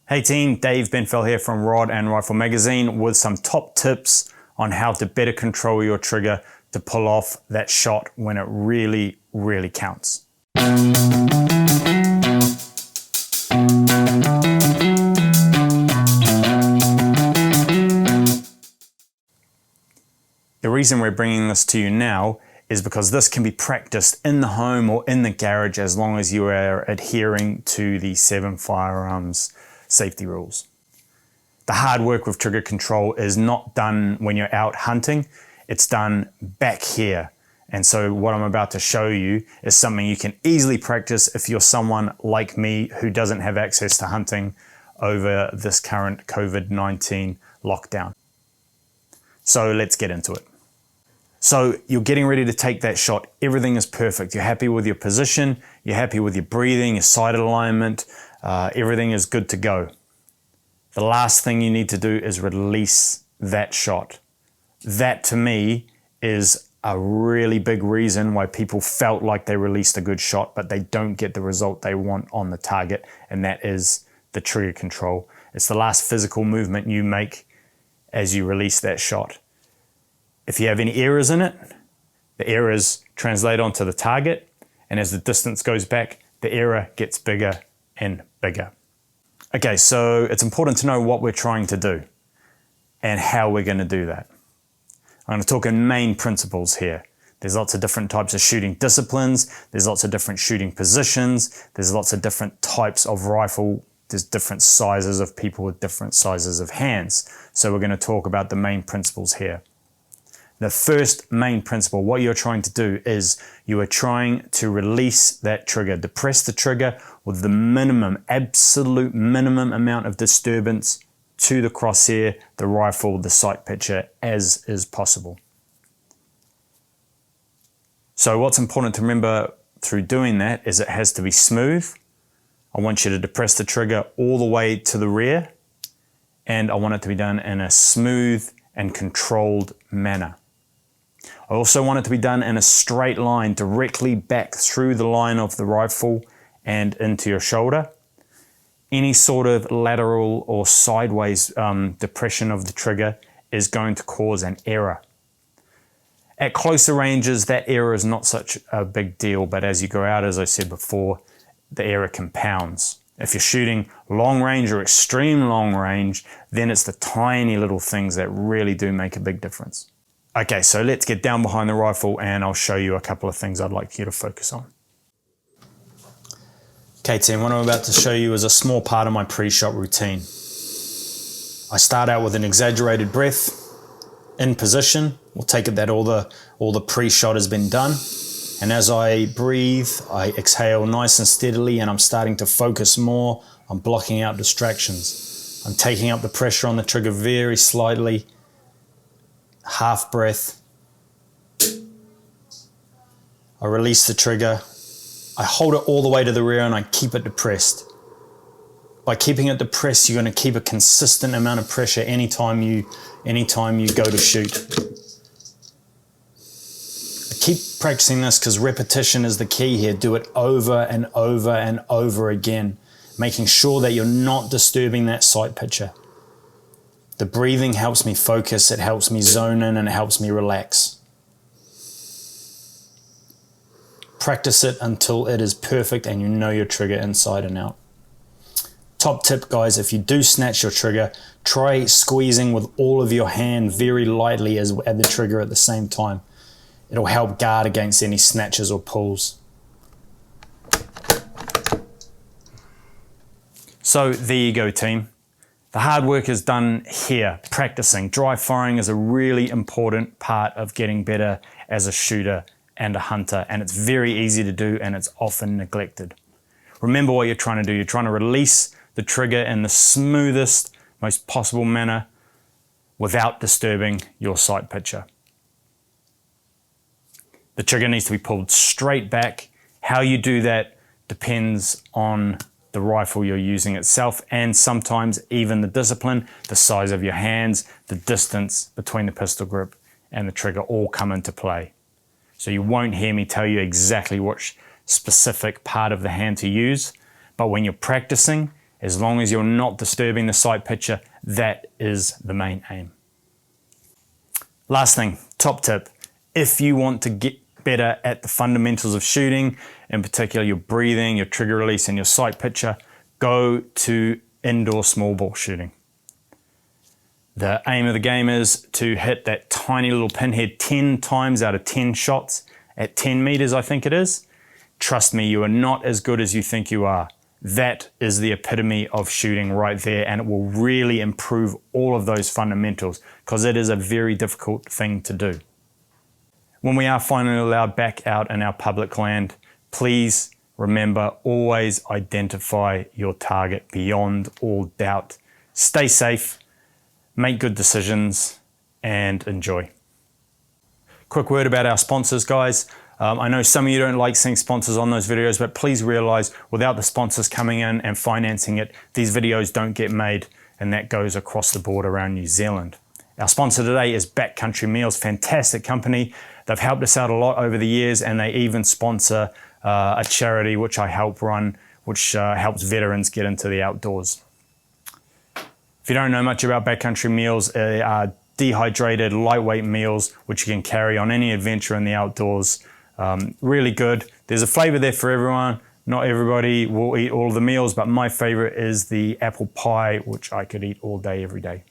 Hey team, Dave Benfell here from Rod&Rifle magazine with some top tips on how to better control your trigger to pull off that shot when it really, really counts. The reason we're bringing this to you now is because this can be practiced in the home or in the garage as long as you are adhering to the 7 firearms safety rules. The hard work with trigger control is not done when you're out hunting, it's done back here. And so what I'm about to show you is something you can easily practice if you're someone like me who doesn't have access to hunting over this current COVID-19 lockdown. So let's get into it. So you're getting ready to take that shot. Everything is perfect. You're happy with your position. You're happy with your breathing, your sight alignment. Everything is good to go. The last thing you need to do is release that shot. That to me is a really big reason why people felt like they released a good shot, but they don't get the result they want on the target, and that is the trigger control. It's the last physical movement you make as you release that shot. If you have any errors in it, the errors translate onto the target, and as the distance goes back, the error gets bigger and bigger. Okay, so it's important to know what we're trying to do and how we're going to do that. I'm going to talk in main principles here. There's lots of different types of shooting disciplines. There's lots of different shooting positions. There's lots of different types of rifle. There's different sizes of people with different sizes of hands. So we're going to talk about the main principles here. The first main principle, what you're trying to do is you are trying to release that trigger, depress the trigger with the minimum, absolute minimum amount of disturbance to the crosshair, the rifle, the sight picture as is possible. So what's important to remember through doing that is it has to be smooth. I want you to depress the trigger all the way to the rear, and I want it to be done in a smooth and controlled manner. I also want it to be done in a straight line directly back through the line of the rifle and into your shoulder. Any sort of lateral or sideways depression of the trigger is going to cause an error. At closer ranges, that error is not such a big deal, but as you go out, as I said before, the error compounds. If you're shooting long range or extreme long range, then it's the tiny little things that really do make a big difference. Okay, so let's get down behind the rifle and I'll show you a couple of things I'd like you to focus on. Okay team, what I'm about to show you is a small part of my pre-shot routine. I start out with an exaggerated breath in position. We'll take it that all the pre-shot has been done. And as I breathe, I exhale nice and steadily and I'm starting to focus more. I'm blocking out distractions. I'm taking up the pressure on the trigger very slightly. Half breath. I release the trigger. I hold it all the way to the rear and I keep it depressed. By keeping it depressed, you're going to keep a consistent amount of pressure anytime you go to shoot. I keep practicing this because repetition is the key here. Do it over and over and over again, making sure that you're not disturbing that sight picture. The breathing helps me focus, it helps me zone in, and it helps me relax. Practice it until it is perfect and you know your trigger inside and out. Top tip, guys, if you do snatch your trigger, try squeezing with all of your hand very lightly at the trigger at the same time. It'll help guard against any snatches or pulls. So there you go, team. The hard work is done here, practicing. Dry firing is a really important part of getting better as a shooter and a hunter, and it's very easy to do and it's often neglected. Remember what you're trying to do. You're trying to release the trigger in the smoothest, most possible manner without disturbing your sight picture. The trigger needs to be pulled straight back. How you do that depends on the rifle you're using itself, and sometimes even the discipline, the size of your hands, the distance between the pistol grip and the trigger all come into play. So you won't hear me tell you exactly which specific part of the hand to use, but when you're practicing, As long as you're not disturbing the sight picture, that is the main aim. Last thing, top tip, if you want to get better at the fundamentals of shooting, in particular your breathing, your trigger release, and your sight picture, go to indoor small ball shooting. The aim of the game is to hit that tiny little pinhead 10 times out of 10 shots at 10 meters, I think it is. Trust me, you are not as good as you think you are. That is the epitome of shooting right there, and it will really improve all of those fundamentals because it is a very difficult thing to do. When we are finally allowed back out in our public land, please remember, always identify your target beyond all doubt. Stay safe, make good decisions, and enjoy. Quick word about our sponsors, guys. I know some of you don't like seeing sponsors on those videos, but please realize without the sponsors coming in and financing it, these videos don't get made, and that goes across the board around New Zealand. Our sponsor today is Backcountry Meals, fantastic company. They've helped us out a lot over the years, and they even sponsor a charity which I help run, which helps veterans get into the outdoors. If you don't know much about Backcountry Meals, they are dehydrated, lightweight meals which you can carry on any adventure in the outdoors. Really good. There's a flavor there for everyone. Not everybody will eat all of the meals, but my favorite is the apple pie, which I could eat all day, every day.